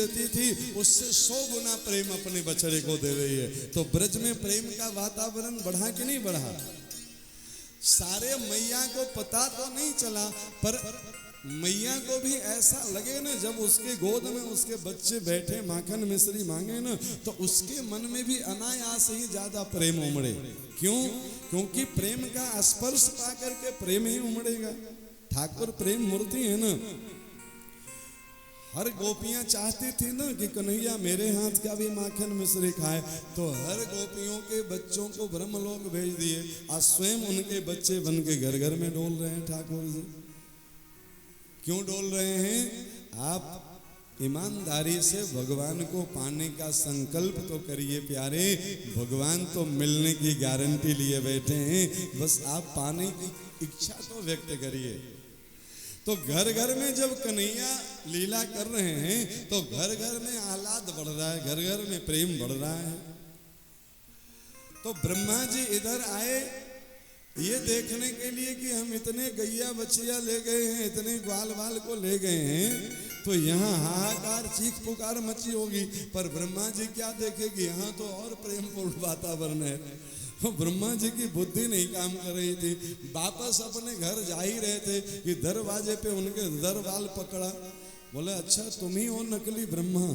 देती थी उससे 100 गुना प्रेम अपने बछड़े को दे रही है। तो ब्रज में प्रेम का वातावरण बढ़ा कि नहीं बढ़ा? सारे मैया को पता तो नहीं चला, पर मैया को भी ऐसा लगे ना, जब उसके गोद में उसके बच्चे बैठे माखन मिश्री मांगे ना, तो उसके मन में भी अनायास ही ज्यादा प्रेम उमड़े। क्यों? क्योंकि प्रेम का स्पर्श पा करके प्रेम ही उमड़ेगा। ठाकुर प्रेम मूर्ति है ना। हर गोपियां चाहती थी ना कि कन्हैया मेरे हाथ का भी माखन मिश्री खाए, तो हर गोपियों के बच्चों को ब्रह्मलोक भेज दिए। आज स्वयं उनके बच्चे बन के घर घर में डोल रहे हैं ठाकुर जी। क्यों डोल रहे हैं? आप ईमानदारी से भगवान को पाने का संकल्प तो करिए प्यारे। भगवान तो मिलने की गारंटी लिए बैठे हैं, बस आप पाने की इच्छा तो व्यक्त करिए। तो घर घर में जब कन्हैया लीला कर रहे हैं तो घर घर में आह्लाद बढ़ रहा है, घर घर में प्रेम बढ़ रहा है। तो ब्रह्मा जी इधर आए ये देखने के लिए कि हम इतने गैया बछिया ले गए हैं, इतने ग्वाल वाल को ले गए हैं, तो यहाँ हाहाकार चीख पुकार मची होगी। पर ब्रह्मा जी क्या देखेगी, यहाँ तो और प्रेमपूर्ण वातावरण है। तो ब्रह्मा जी की बुद्धि नहीं काम कर रही थी। वापस अपने घर जा ही रहे थे कि दरवाजे पे उनके दरवाल पकड़ा। बोले अच्छा तुम ही हो नकली ब्रह्मा?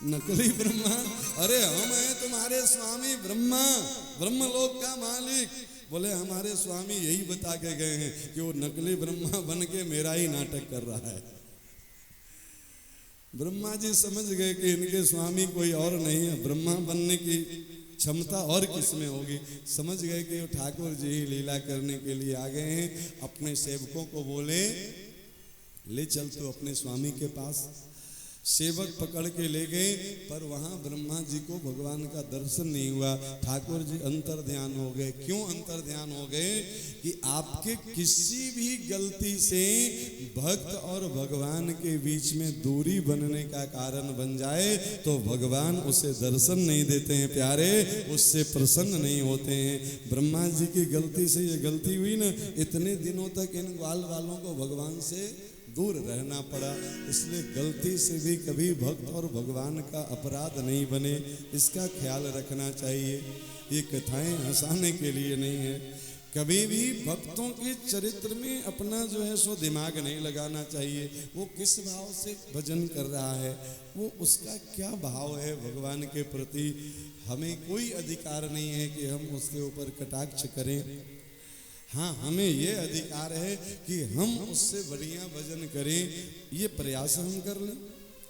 नकली ब्रह्मा? अरे हम हैं तुम्हारे स्वामी ब्रह्मा, ब्रह्मलोक का मालिक। बोले हमारे स्वामी यही बता के गए हैं कि वो नकली ब्रह्मा बन के मेरा ही नाटक कर रहा है। ब्रह्मा जी समझ गए कि इनके स्वामी कोई और नहीं है, ब्रह्मा बनने की क्षमता और किसमें होगी। समझ गए कि वो ठाकुर जी ही लीला करने के लिए आ गए हैं। अपने सेवकों को बोले ले चल तो अपने स्वामी के पास। सेवक पकड़ के ले गए, पर वहां ब्रह्मा जी को भगवान का दर्शन नहीं हुआ। ठाकुर जी अंतर ध्यान हो गए। क्यों अंतर ध्यान हो गए? कि आपके किसी भी गलती से भक्त और भगवान के बीच में दूरी बनने का कारण बन जाए तो भगवान उसे दर्शन नहीं देते हैं प्यारे, उससे प्रसन्न नहीं होते हैं। ब्रह्मा जी की गलती से ये गलती हुई ना, इतने दिनों तक इन ग्वाल वालों को भगवान से दूर रहना पड़ा। इसलिए गलती से भी कभी भक्त और भगवान का अपराध नहीं बने, इसका ख्याल रखना चाहिए। ये कथाएं हंसाने के लिए नहीं है। कभी भी भक्तों के चरित्र में अपना जो है सो दिमाग नहीं लगाना चाहिए। वो किस भाव से भजन कर रहा है, वो उसका क्या भाव है भगवान के प्रति, हमें कोई अधिकार नहीं है कि हम उसके ऊपर कटाक्ष करें। हाँ, हमें ये अधिकार है कि हम उससे बढ़िया भजन करें, ये प्रयास हम कर लें।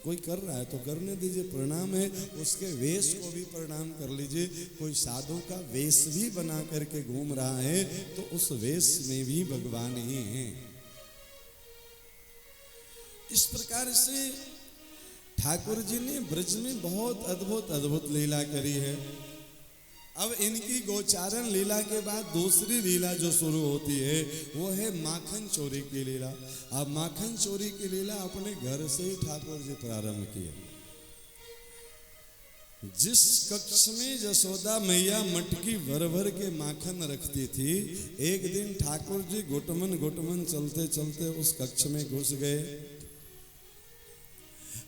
कोई कर रहा है तो करने दीजिए, प्रणाम है। उसके वेश को भी प्रणाम कर लीजिए। कोई साधु का वेश भी बना करके घूम रहा है तो उस वेश में भी भगवान ही हैं। इस प्रकार से ठाकुर जी ने ब्रज में बहुत अद्भुत अद्भुत लीला करी है। अब इनकी गोचारण लीला के बाद दूसरी लीला जो शुरू होती है वो है माखन चोरी की लीला। अब माखन चोरी की लीला अपने घर से ही ठाकुर जी प्रारंभ किए। जिस कक्ष में जसोदा मैया मटकी भर भर के माखन रखती थी, एक दिन ठाकुर जी घुटमन चलते चलते उस कक्ष में घुस गए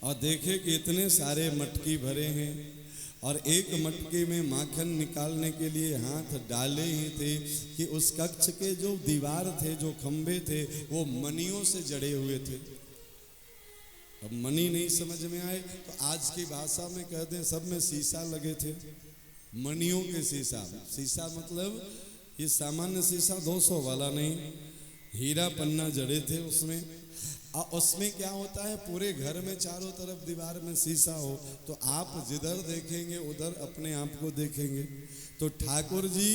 और देखे कि इतने सारे मटकी भरे हैं और एक मटके में माखन निकालने के लिए हाथ डाले ही थे कि उस कक्ष के जो दीवार थे, जो खंभे थे, वो मणियों से जड़े हुए थे। अब मणि नहीं समझ में आए तो आज की भाषा में कहते हैं सब में शीशा लगे थे, मणियों के शीशा। शीशा मतलब ये सामान्य शीशा 200 वाला नहीं, हीरा पन्ना जड़े थे उसमें। और उसमें क्या होता है, पूरे घर में चारों तरफ दीवार में शीशा हो तो आप जिधर देखेंगे उधर अपने आप को देखेंगे। तो ठाकुर जी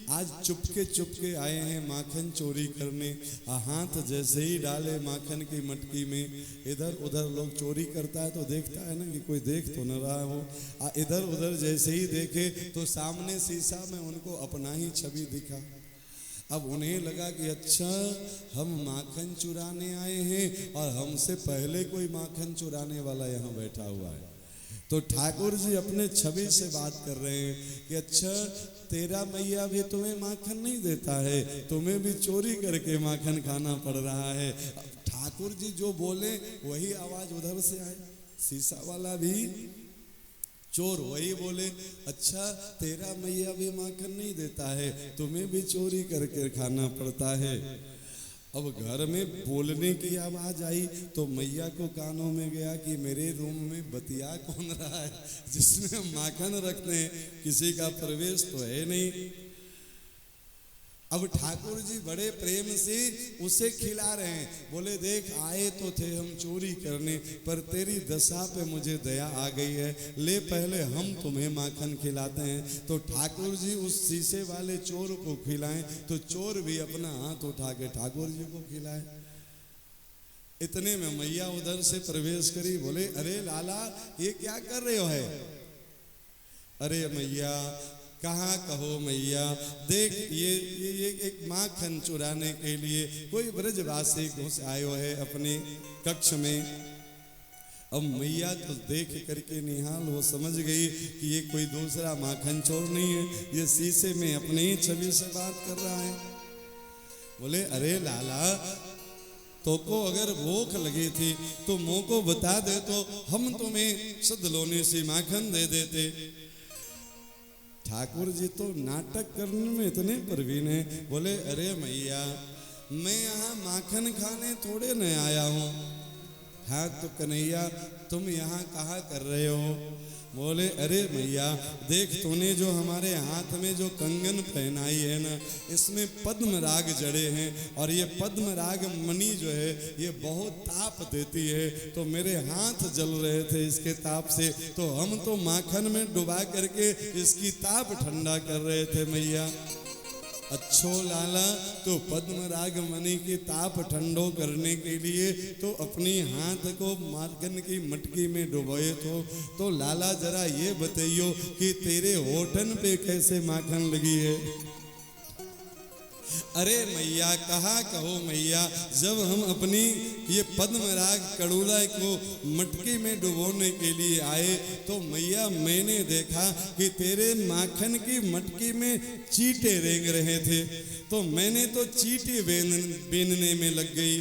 आज चुपके आए हैं माखन चोरी करने। हाथ जैसे ही डाले माखन की मटकी में, इधर उधर लोग चोरी करता है तो देखता है ना कि कोई देख तो न रहा हो। इधर उधर जैसे ही देखे तो सामने शीशा में उनको अपना ही छवि दिखा। अब उन्हें लगा कि अच्छा हम माखन चुराने आए हैं और हमसे पहले कोई माखन चुराने वाला यहाँ बैठा हुआ है। तो ठाकुर जी अपने छवि से बात कर रहे हैं कि अच्छा तेरा मैया भी तुम्हें माखन नहीं देता है, तुम्हें भी चोरी करके माखन खाना पड़ रहा है। अब ठाकुर जी जो बोले वही आवाज उधर से आए। शीशा वाला भी चोर। वही बोले, अच्छा तेरा मैया भी माखन नहीं देता है, तुम्हें भी चोरी करके खाना पड़ता है। अब घर में बोलने की आवाज आई तो मैया को कानों में गया कि मेरे रूम में बतिया कौन रहा है, जिसमें माखन रखते हैं, किसी का प्रवेश तो है नहीं। अब ठाकुर जी बड़े प्रेम से उसे खिला रहे हैं। बोले देख, आए तो थे हम चोरी करने, पर तेरी दशा पे मुझे दया आ गई है, ले पहले हम तुम्हें माखन खिलाते हैं। तो ठाकुर जी उस शीशे वाले चोर को खिलाएं, तो चोर भी अपना हाथ उठा के ठाकुर जी को खिलाए। इतने में मैया उधर से प्रवेश करी। बोले अरे लाला, ये क्या कर रहे हो है? अरे मैया, कहाँ कहो मैया, देख ये एक माखन चुराने के लिए कोई ब्रजवासी घुस आयो है अपने कक्ष में। अब मैया तो देख करके निहाल वो समझ गई कि ये कोई दूसरा माखन चोर नहीं है, ये शीशे में अपनी ही छवि से बात कर रहा है। बोले अरे लाला, तो को अगर भूख लगी थी तो मुँह को बता दे तो हम तुम्हें सदलोनी सी माखन दे देते। ठाकुर जी तो नाटक करने में इतने प्रवीण हैं। बोले अरे मैया, मैं यहाँ माखन खाने थोड़े न आया हूँ। हाँ तो कन्हैया, तुम यहाँ कहाँ कर रहे हो? बोले अरे मैया, देख तूने जो हमारे हाथ में जो कंगन पहनाई है ना, इसमें पद्म राग जड़े हैं, और ये पद्म राग मणि जो है ये बहुत ताप देती है, तो मेरे हाथ जल रहे थे इसके ताप से, तो हम तो माखन में डुबा करके इसकी ताप ठंडा कर रहे थे मैया। अच्छो लाला, तो पद्म राग मणि की ताप ठंडो करने के लिए तो अपनी हाथ को माखन की मटकी में डुबोए तो लाला जरा ये बताइयो कि तेरे होठन पे कैसे माखन लगी है? अरे मैया, कहाँ कहो मैया, जब हम अपनी ये पद्म राग कड़ूला को मटकी में डुबोने के लिए आए तो मैया मैंने देखा कि तेरे माखन की मटकी में चींटे रेंग रहे थे, तो मैंने तो चींटी बीनने में लग गई।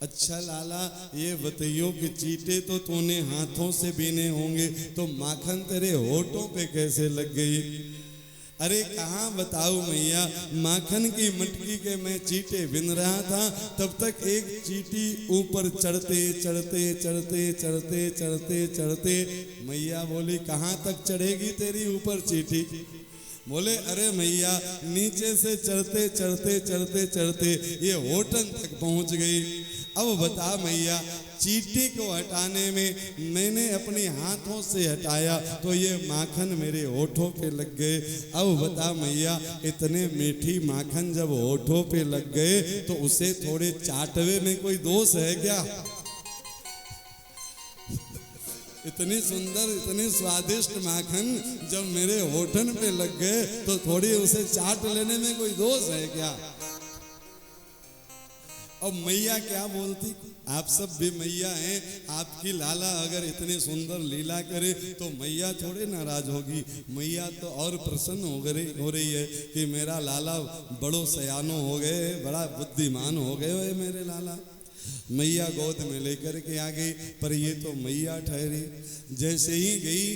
अच्छा लाला, ये बताइयो कि चींटे तो तूने हाथों से बीने होंगे, तो माखन तेरे होठों पे कैसे लग गई? अरे कहाँ बताऊं मैया, माखन की मटकी के मैं चींटे बिन रहा था, तब तक एक चींटी ऊपर चढ़ते चढ़ते चढ़ते चढ़ते चढ़ते चढ़ते मैया बोली कहाँ तक चढ़ेगी तेरी ऊपर चींटी? बोले अरे मैया, नीचे से चढ़ते चढ़ते चढ़ते चढ़ते ये होठन तक पहुंच गई। अब बता मैया, चींटी को हटाने में मैंने अपने हाथों से हटाया तो ये माखन मेरे होठों पे लग गए। अब बता मैया, इतने मीठी माखन जब होठों पे लग गए तो उसे थोड़े चाटवे में कोई दोष है क्या? इतनी सुंदर इतनी स्वादिष्ट माखन जब मेरे होठन पे लग गए तो थोड़ी उसे चाट लेने में कोई दोष है क्या? अब मैया क्या बोलती? आप सब भी मैया हैं, आपकी लाला अगर इतनी सुंदर लीला करे तो मैया थोड़े नाराज होगी। मैया तो और प्रसन्न हो रही है कि मेरा लाला बड़ो सयानो हो गए, बड़ा बुद्धिमान हो गए मेरे लाला। मैया गोद में लेकर के आ गई, पर ये तो मैया ठहरी। जैसे ही गई,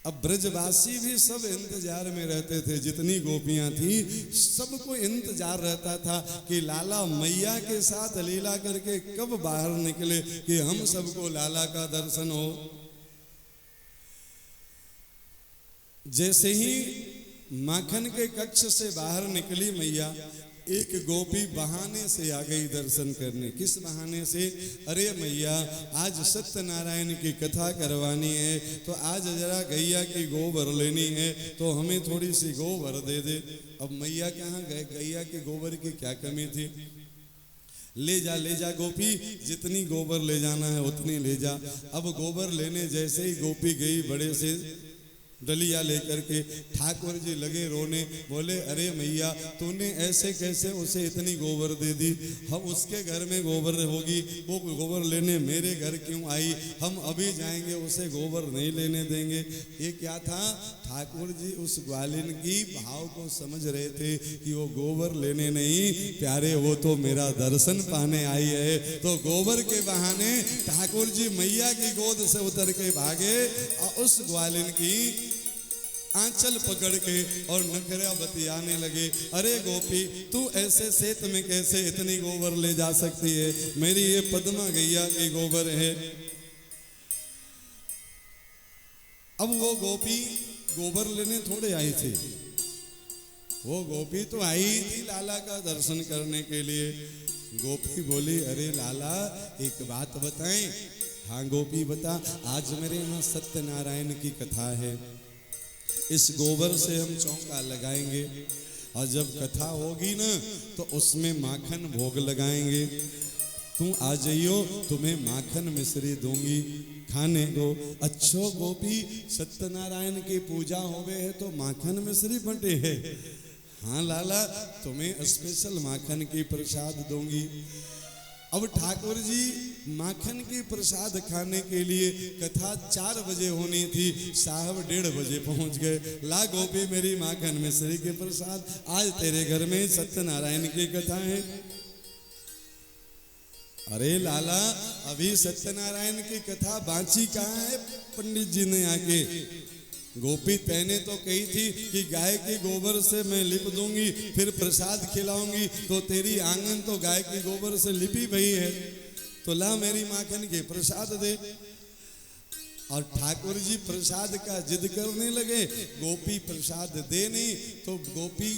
अब ब्रजवासी भी सब इंतजार में रहते थे, जितनी गोपियां थी सबको इंतजार रहता था कि लाला मैया के साथ लीला करके कब बाहर निकले कि हम सबको लाला का दर्शन हो। जैसे ही माखन के कक्ष से बाहर निकली मैया, एक गोपी बहाने से आ गई दर्शन करने। किस बहाने से? अरे मैया, आज सत्यनारायण की कथा करवानी है, तो आज जरा गैया की गोबर लेनी है, तो हमें थोड़ी सी गोबर दे दे। अब मैया कहाँ गए? गैया के गोबर की क्या कमी थी? ले जा गोपी, जितनी गोबर ले जाना है उतनी ले जा। अब गोबर लेने जैसे ही गोपी गई, बड़े से डलिया लेकर के ठाकुर जी लगे रोने, बोले अरे मैया तूने ऐसे कैसे उसे इतनी गोबर दे दी, हम उसके घर में गोबर होगी, वो गोबर लेने मेरे घर क्यों आई, हम अभी जाएंगे उसे गोबर नहीं लेने देंगे। ये क्या था, ठाकुर जी उस ग्वालिन की भाव को समझ रहे थे कि वो गोबर लेने नहीं प्यारे, वो तो मेरा दर्शन पाने आई है। तो गोबर के बहाने ठाकुर जी मैया की गोद से उतर के भागे और उस ग्वालिन की आंचल पकड़ के और नखरा बतियाने लगे, अरे गोपी तू ऐसे सेत में कैसे इतनी गोबर ले जा सकती है, मेरी ये पद्मा गैया की गोबर है। अब वो गोपी गोबर लेने थोड़े आई थी, वो गोपी तो आई थी लाला का दर्शन करने के लिए। गोपी बोली अरे लाला एक बात बताएं। हाँ गोपी बता, आज मेरे यहाँ सत्यनारायण की कथा है, इस गोबर से हम चौका लगाएंगे और जब कथा होगी ना तो उसमें माखन भोग लगाएंगे, तू आ जाइयो, तुम्हें माखन मिश्री दूंगी खाने को। अच्छो गोपी सत्यनारायण की पूजा होवे है तो माखन मिश्री बंटे है। हाँ लाला तुम्हें स्पेशल माखन की प्रसाद दूंगी। अब ठाकुर जी माखन की प्रसाद खाने के लिए कथा 4 बजे होनी थी, साहब 1:30 बजे पहुंच गए। ला गोपी मेरी माखन मिश्री के प्रसाद, आज तेरे घर में सत्यनारायण की कथा है। अरे लाला अभी सत्यनारायण की कथा बांची कहाँ है, पंडित जी ने आके। गोपी तैने तो कही थी कि गाय के गोबर से मैं लिप दूंगी फिर प्रसाद खिलाऊंगी, तो तेरी आंगन तो गाय के गोबर से लिपी भई है, तो ला मेरी माखन के प्रसाद दे। और ठाकुर जी प्रसाद का जिद करने लगे, गोपी प्रसाद दे नहीं तो गोपी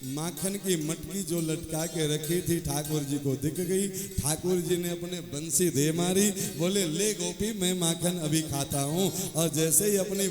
माखन की मटकी जो लटका के रखी थी ठाकुर जी को दिख गई। ठाकुर जी ने अपने बंसी दे मारी, बोले ले गोपी मैं माखन अभी खाता हूँ। और जैसे ही अपनी